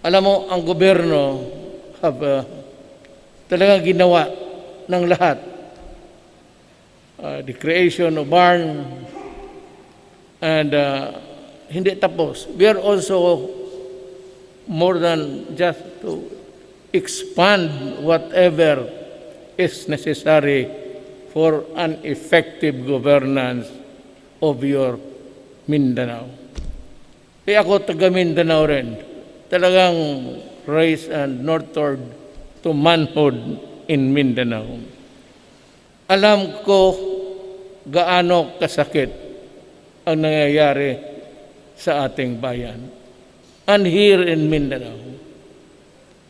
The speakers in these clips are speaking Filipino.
Alam mo, ang gobyerno have talagang ginawa ng lahat. The creation of barn and hindi tapos. We are also more than just to expand whatever is necessary for an effective governance of your Mindanao. Ako taga Mindanao rin. Talagang raised and nurtured to manhood in Mindanao. Alam ko gaano kasakit ang nangyayari sa ating bayan. And here in Mindanao,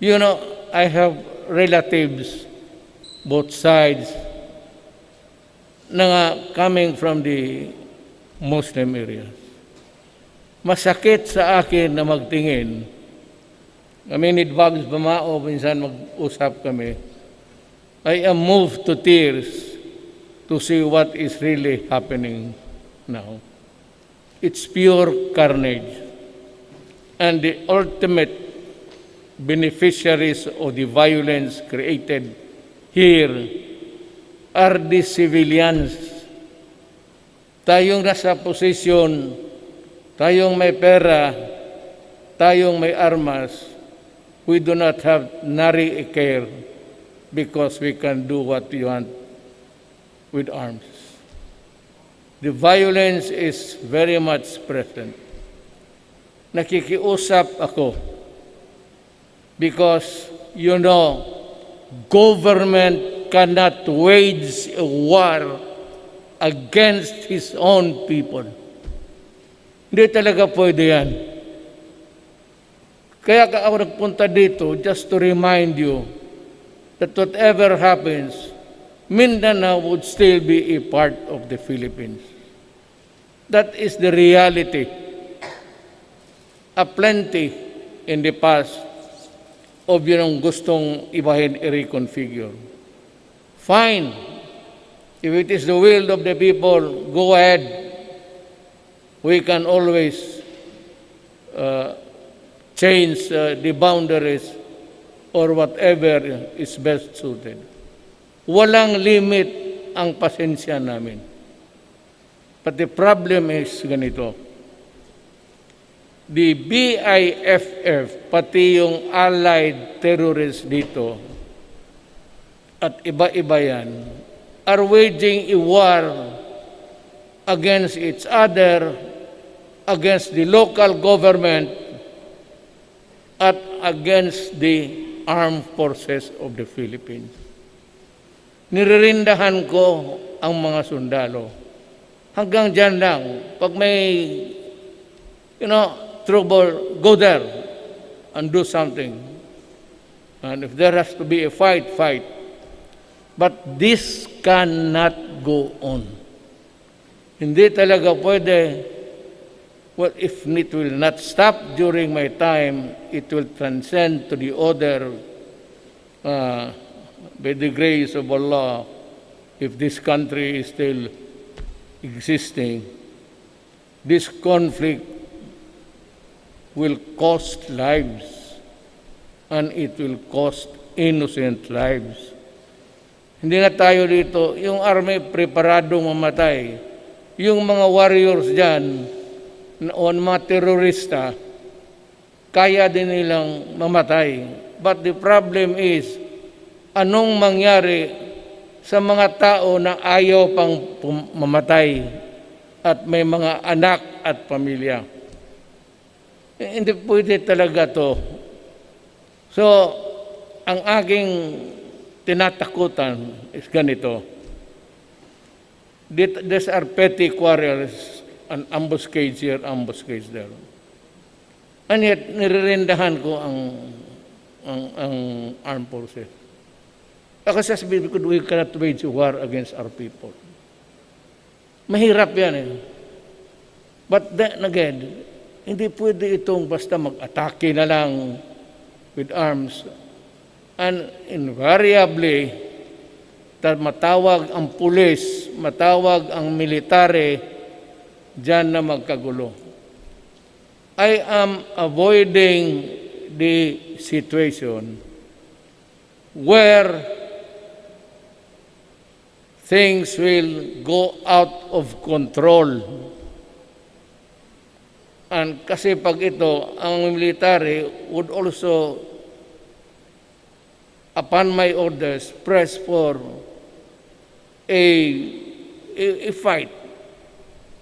you know, I have relatives, both sides, na coming from the Muslim areas. Masakit sa akin na magtingin. Kami ni Dvags Bamao, minsan mag-usap kami. I am moved to tears to see what is really happening now. It's pure carnage. And the ultimate beneficiaries of the violence created here are the civilians. Tayong nasa posisyon, tayong may pera, tayong may armas, we do not have nary a care because we can do what we want with arms. The violence is very much present. Nakikiusap ako because, you know, government cannot wage a war against his own people. Hindi talaga pwede yan. Kaya ako nagpunta dito just to remind you that whatever happens, Mindanao would still be a part of the Philippines. That is the reality. Aplenty in the past of yun ang gustong ibahin i-reconfigure. Fine. If it is the will of the people, go ahead. We can always change the boundaries or whatever is best suited. Walang limit ang pasensya namin. But the problem is ganito. The BIFF, pati yung allied terrorists dito, at iba-iba yan, are waging a war against each other, against the local government, at against the armed forces of the Philippines. Niririndahan ko ang mga sundalo. Hanggang dyan lang. Pag may, trouble, go there and do something. And if there has to be a fight, fight. But this cannot go on. Hindi talaga pwede. Well, if it will not stop during my time, it will transcend to the other, by the grace of Allah, if this country is still existing. This conflict will cost lives, and it will cost innocent lives. Hindi na tayo dito, yung army preparadong mamatay, yung mga warriors dyan, o mga terorista, kaya din nilang mamatay. But the problem is, anong mangyari sa mga tao na ayaw pang mamatay at may mga anak at pamilya? Hindi pwede talaga to. So, ang aking tinatakutan is ganito. These are petty quarrels, an ambuscade here, ambuscade there. And yet, niririndahan ko ang armed forces. Kasi sabihin ko, we cannot wage a war against our people. Mahirap yan eh. But then again, hindi pwede itong basta mag-atake na lang with arms. And invariably, matawag ang pulis, matawag ang military, dyan na magkagulo. I am avoiding the situation where things will go out of control. And kasi pag ito, ang military would also, upon my orders, press for a fight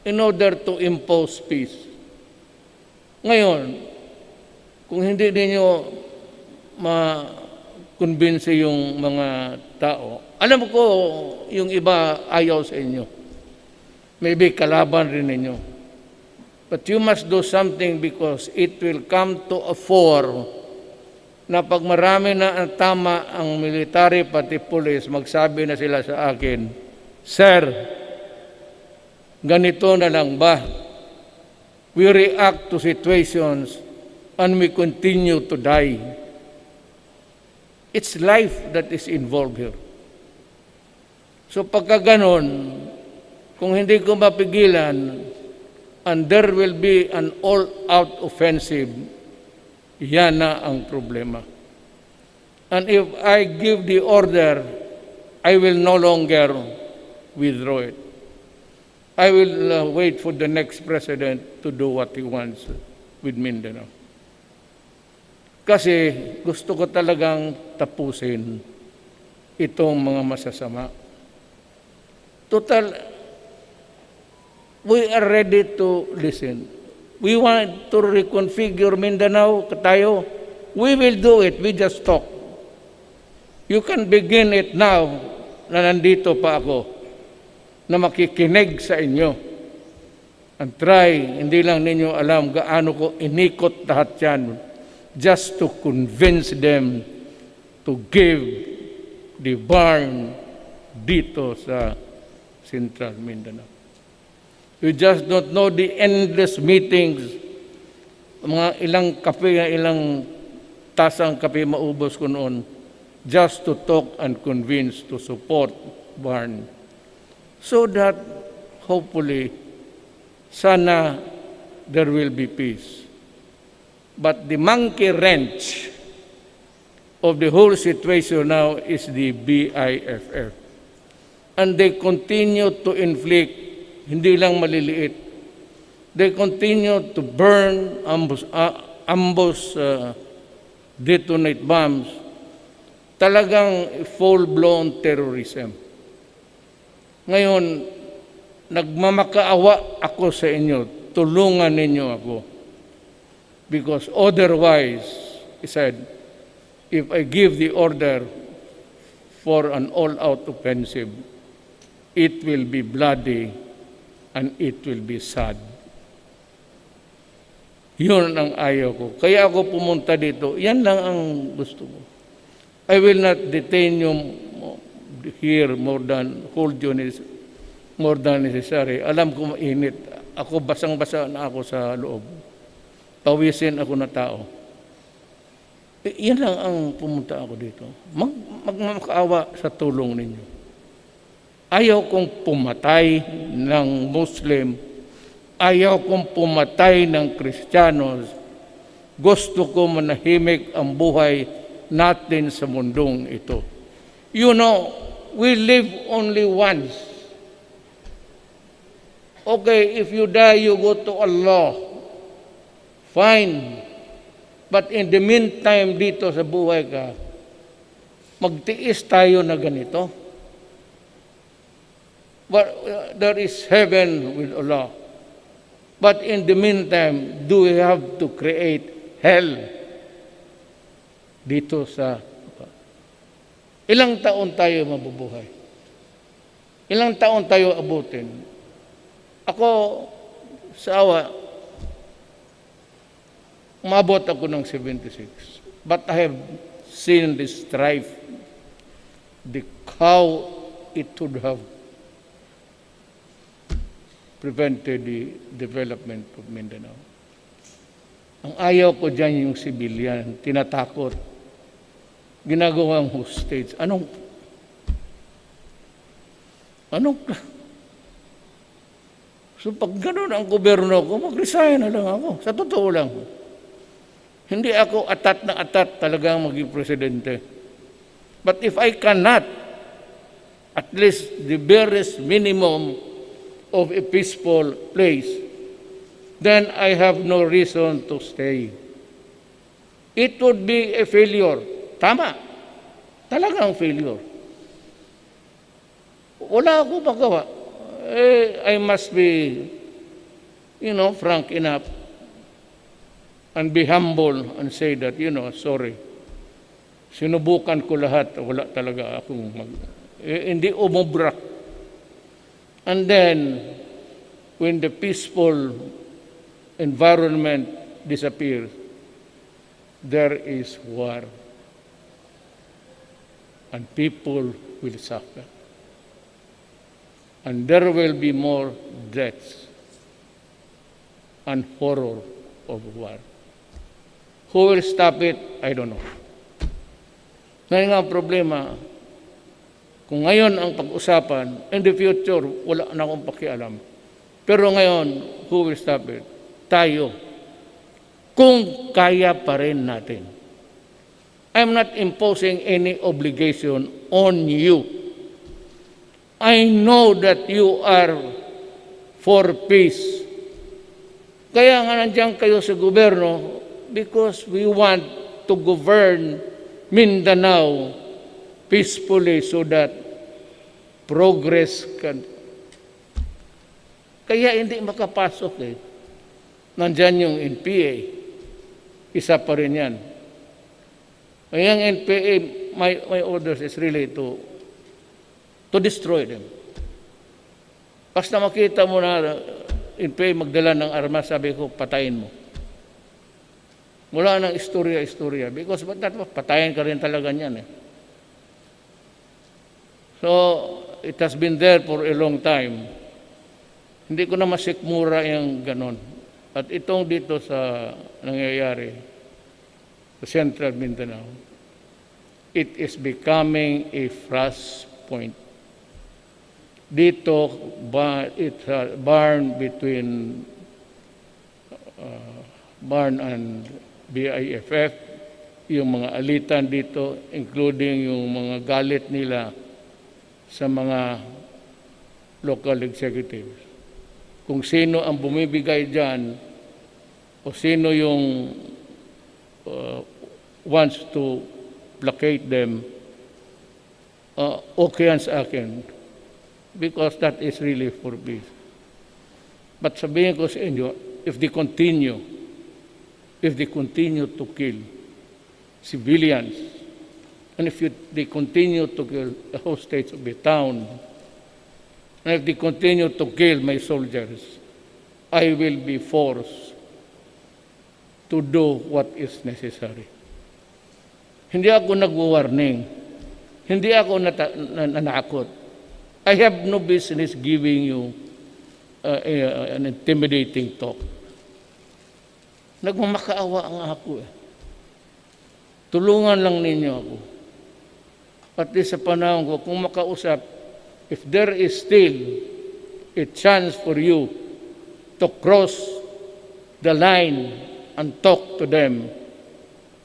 in order to impose peace. Ngayon, kung hindi ninyo ma-convince yung mga tao, alam ko yung iba ayaw sa inyo. Maybe kalaban rin ninyo. But you must do something because it will come to a fore na pag marami na ang tama ang military pati police, magsabi na sila sa akin, Sir, ganito na lang ba? We react to situations and we continue to die. It's life that is involved here. So pagka ganon, kung hindi ko mapigilan, and there will be an all-out offensive, yan na ang problema. And if I give the order, I will no longer withdraw it. I will wait for the next president to do what he wants with Mindanao. Kasi gusto ko talagang tapusin itong mga masasama. Total, we are ready to listen. We want to reconfigure Mindanao, tayo. We will do it. We just talk. You can begin it now na nandito pa ako, na makikinig sa inyo. And try, hindi lang ninyo alam gaano ko inikot lahat yan just to convince them to give the barn dito sa Central Mindanao. You just don't know the endless meetings, mga ilang kape, ilang tasang kape maubos ko noon, just to talk and convince to support barn. So that hopefully, sana there will be peace. But the monkey wrench of the whole situation now is the BIFF. And they continue to inflict, hindi lang maliliit, they continue to burn, ambush, detonate bombs, talagang full-blown terrorism. Ngayon, nagmamakaawa ako sa inyo, tulungan ninyo ako. Because otherwise, he said, if I give the order for an all-out offensive, it will be bloody and it will be sad. Yun ang ayaw ko. Kaya ako pumunta dito. Yan lang ang gusto ko. I will not detain you here more than hold you more than necessary. Alam ko mainit. Ako basang-basa na ako sa loob. Pawisin ako na tao. Yan lang ang pumunta ako dito. Magmamakaawa sa tulong ninyo. Ayaw kong pumatay ng Muslim. Ayaw kong pumatay ng Kristiyanos. Gusto ko manahimik ang buhay natin sa mundong ito. You know, we live only once. Okay, if you die, you go to Allah. Fine. But in the meantime, dito sa buhay ka, magtiis tayo na ganito. But there is heaven with Allah. But in the meantime, do we have to create hell dito sa... Ilang taon tayo mabubuhay? Ilang taon tayo abutin? Ako, sa awa, umabot ako ng 76. But I have seen the strife, how it would have prevented the development of Mindanao. Ang ayaw ko dyan yung civilian, tinatakot, ginagawang hostage. Anong So pag gano'n ang gobyerno ko, mag-resign na lang ako. Sa totoo lang. Hindi ako atat na atat talagang maging presidente. But if I cannot, at least the barest minimum of a peaceful place, then I have no reason to stay. It would be a failure. Tama. Talagang failure. Wala ako magawa. I must be, frank enough and be humble and say that, sorry. Sinubukan ko lahat. Wala talaga akong hindi umubra. And then, when the peaceful environment disappears, there is war. And people will suffer. And there will be more deaths and horror of war. Who will stop it? I don't know. Ngayon nga ang problema, kung ngayon ang pag-usapan, in the future, wala na akong pakialam. Pero ngayon, who will stop it? Tayo. Kung kaya pa rin natin. I'm not imposing any obligation on you. I know that you are for peace. Kaya nga nandiyan kayo sa gobyerno because we want to govern Mindanao peacefully so that progress can. Kaya hindi makapasok eh. Nandiyan yung NPA. Isa pa rin yan. Kaya yung NPA, my orders is really to destroy them. Basta makita mo na NPA magdala ng armas, sabi ko, patayin mo. Wala nang istorya-istorya. Because patayin ka rin talaga niyan eh. So, it has been there for a long time. Hindi ko na masikmura yung ganon. At itong dito sa nangyayari, sa Central Mindanao, it is becoming a flashpoint. Dito, it's a barn between barn and BIFF, yung mga alitan dito, including yung mga galit nila sa mga local executives. Kung sino ang bumibigay dyan o sino yung wants to placate them, okay yan sa akin. Because that is really for peace. But sabihin ko sa inyo, if they continue to kill civilians, and if they continue to kill the hostages of the town, and if they continue to kill my soldiers, I will be forced to do what is necessary. Hindi ako nag-warning. Hindi ako nanakot. I have no business giving you an intimidating talk. Nagmamakaawa nga ako eh. Tulungan lang ninyo ako. At sa panahon ko, kung makausap, if there is still a chance for you to cross the line and talk to them,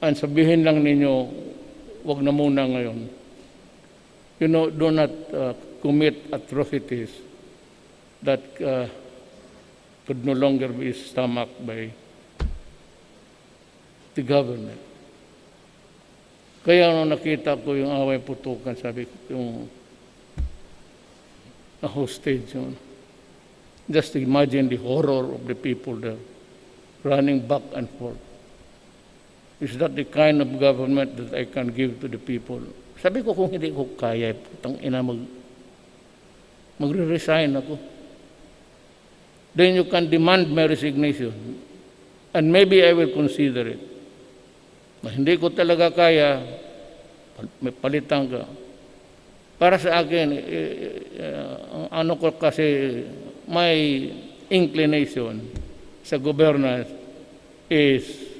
and sabihin lang ninyo, wag na muna ngayon. Do not commit atrocities that could no longer be stomached by the government. Kaya nung nakita ko yung away putukan, sabi ko, yung hostage yun. Just imagine the horror of the people there, running back and forth. Is that the kind of government that I can give to the people? Sabi ko, kung hindi ko kaya, putang ina, magre-resign ako. Then you can demand my resignation. And maybe I will consider it. Hindi ko talaga kaya, may palitan ka. Para sa akin, ano ko kasi, my inclination sa governance is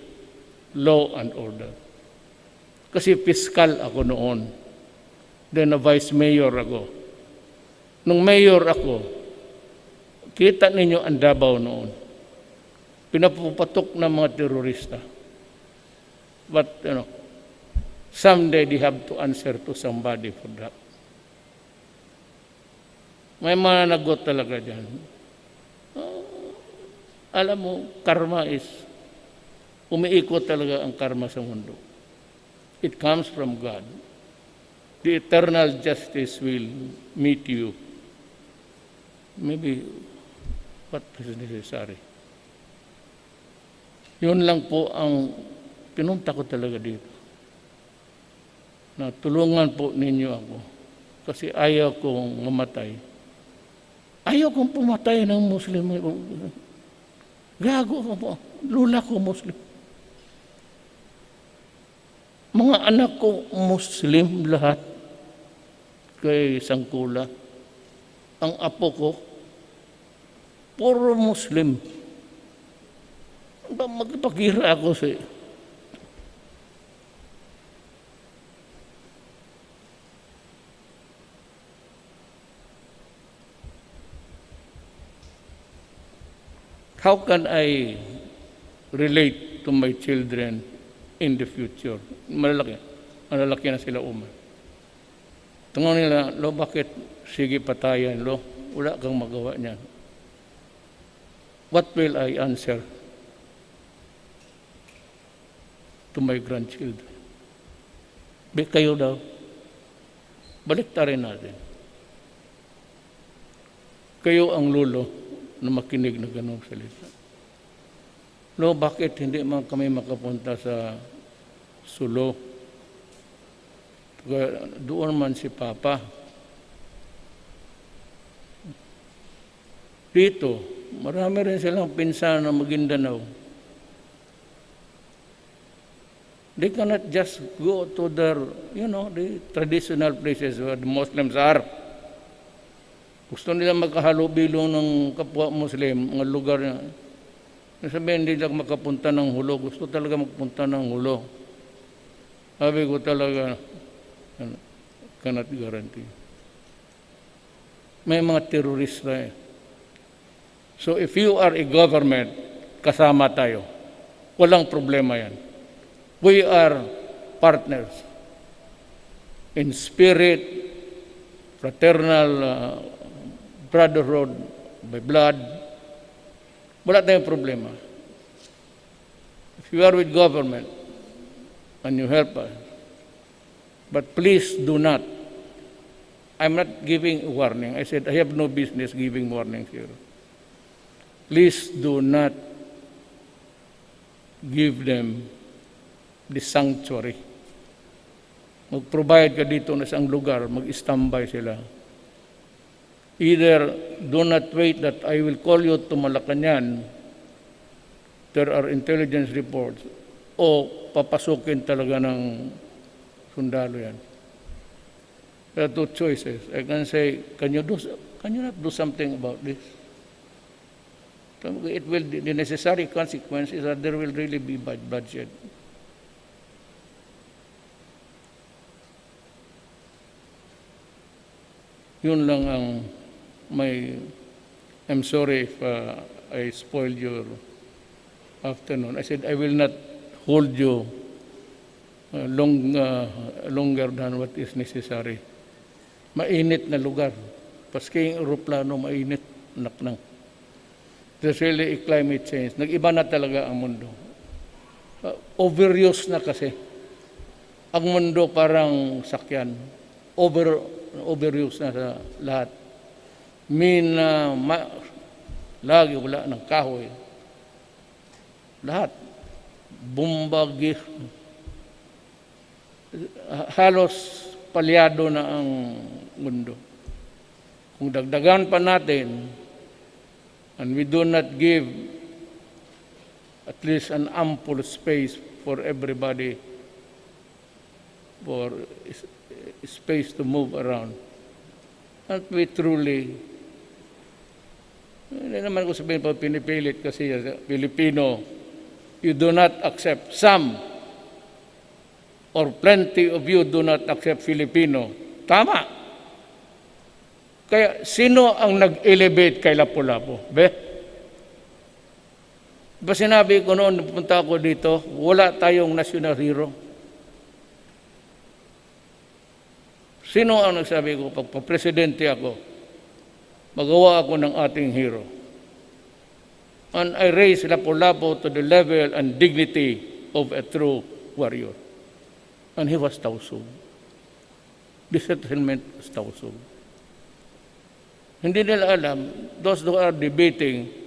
law and order. Kasi fiscal ako noon. Then na vice mayor ako. Nung mayor ako, kita ninyo ang Davao noon. Pinapupatok ng mga terorista. But, someday they have to answer to somebody for that. May mananagot talaga dyan. Alam mo, karma is, umiikot talaga ang karma sa mundo. It comes from God. The eternal justice will meet you. Maybe what is necessary. Yun lang po ang pinunta ko talaga dito. Na tulungan po ninyo ako. Kasi ayaw kong mamatay. Ayaw kong pumatay ng Muslim. Gago ko po. Lula ko Muslim. Mga anak ko Muslim lahat. Kay Sangkula. Ang apo ko, puro Muslim. Magpagira ako sa how can I relate to my children in the future? Malalaki na sila umay. Tanong nila, lo, bakit sige patayan, lo? Wala kang magawa niyan. What will I answer to my grandchildren? Kayo daw. Baliktarin natin. Kayo ang lulo na makinig na ganong salita. Lo, bakit hindi man kami makapunta sa Sulo? Doon man si Papa. Dito, marami rin silang pinsan na Maguindanao. They cannot just go to their, the traditional places where the Muslims are. Gusto nila magkahalubilo ng kapwa Muslim, mga lugar na sabihin hindi lang makapunta ng Hulo. Gusto talaga magpunta ng Hulo. Sabi ko talaga, cannot guarantee. May mga terorista eh. So if you are a government, kasama tayo. Walang problema yan. We are partners in spirit, fraternal brotherhood by blood. Wala tayong problema. If you are with government and you help us, but please do not. I'm not giving a warning. I said I have no business giving warnings here. Please do not give them the sanctuary. Mag-provide ka dito na isang lugar, mag-standby sila. Either do not wait that I will call you to Malacanang, there are intelligence reports, o papasukin talaga ng sundalo yan. There are two choices. I can say, can you not do something about this? It will, the necessary consequences that there will really be bloodshed. Yun lang ang I'm sorry if I spoiled your afternoon. I said I will not hold you longer than what is necessary. Mainit na lugar. Paski yung aeroplano, mainit, naknang. There's really a climate change. Nag-iba na talaga ang mundo. Overuse na kasi. Ang mundo parang sakyan. Overuse na sa lahat. Lagi wala ng kahoy. Lahat. Bumbagi. Halos palyado na ang mundo. Kung dagdagan pa natin, and we do not give at least an ample space for everybody, for space to move around, and we truly, hindi naman ko sabihin pa pinipilit kasi Filipino, you do not accept, some or plenty of you do not accept Filipino. Tama. Kaya sino ang nag-elevate kay Lapu-Lapu? Diba sinabi ko noon, punta ako dito, wala tayong national hero. Sino ang nagsabi ko, pag presidente ako, magawa ako ng ating hero. And I raised Lapu-Lapu to the level and dignity of a true warrior. And he was Tausug. The settlement was Tausug. Hindi nila alam, those who are debating,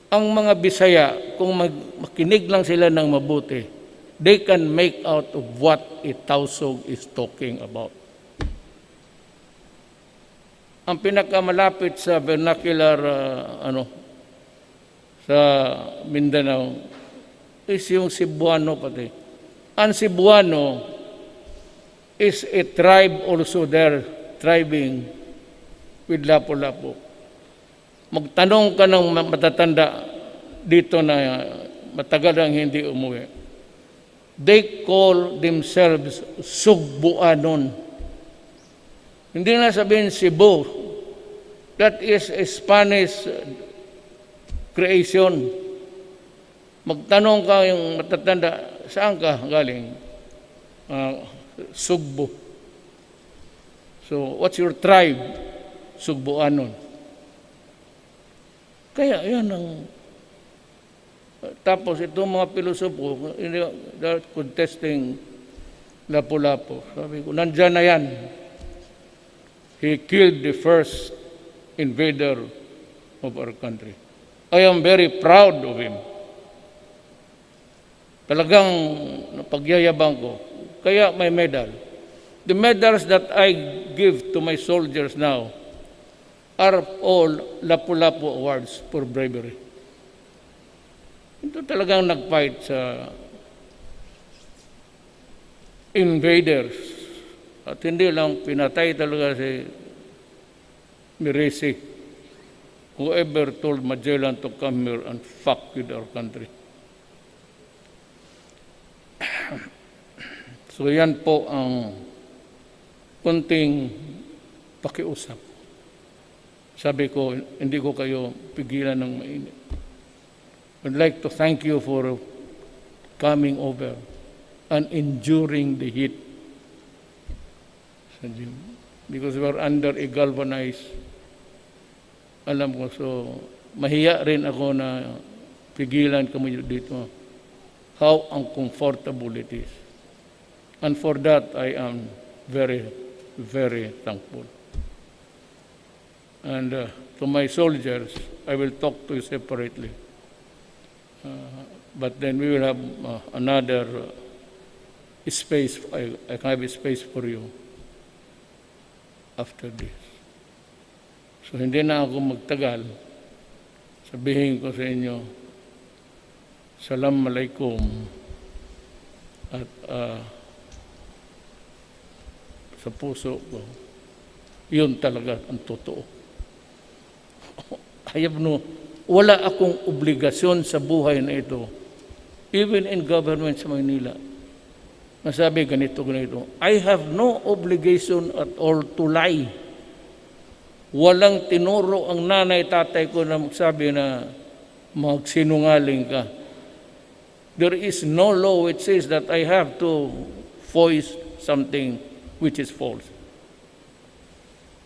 ang mga Bisaya, kung makinig lang sila ng mabuti, they can make out of what a Tausug is talking about. Ang pinakamalapit sa vernacular, sa Mindanao, is yung Cebuano pati. Ang Cebuano is a tribe also there, thriving with Lapu-Lapu. Magtanong ka ng matatanda dito na matagal ang hindi umuwi. They call themselves Sugbuanon. Hindi na sabihin Cebu. That is a Spanish creation. Magtanong ka yung matatanda, saan ka galing? Sugbo. So, what's your tribe? Sugbuanon. Kaya yan ang... Tapos itong mga pilosopo, they're contesting Lapu-Lapu. Sabi ko, nandyan na yan. He killed the first invader of our country. I am very proud of him. Talagang pagyayabang ko. Kaya may medal. The medals that I give to my soldiers now are all Lapu-Lapu awards for bravery. Ito talagang nag-fight sa invaders. At hindi lang pinatay talaga si Miresi. Whoever told Magellan to come here and fuck with our country. So yan po ang kunting pakiusap. Sabi ko, hindi ko kayo pigilan ng mainit. I'd like to thank you for coming over and enduring the heat. Because we are under a galvanized, alam ko, so mahiya rin ako na pigilan kami dito. How uncomfortable it is. And for that, I am very, very thankful. And to my soldiers, I will talk to you separately. But then we will have another space. I have a space for you after this. So hindi na ako magtagal. Sabihin ko sa inyo, Assalamualaikum at sa puso ko, yun talaga ang totoo. Wala akong obligasyon sa buhay na ito, even in government sa Manila. Nasabi ganito. I have no obligation at all to lie. Walang tinuro ang nanay, tatay ko na magsabi na magsinungaling ka. There is no law which says that I have to voice something which is false.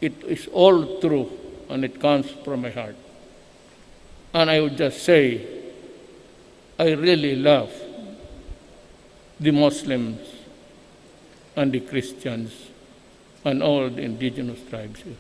It is all true and it comes from my heart. And I would just say, I really love the Muslims and the Christians and all the indigenous tribes here.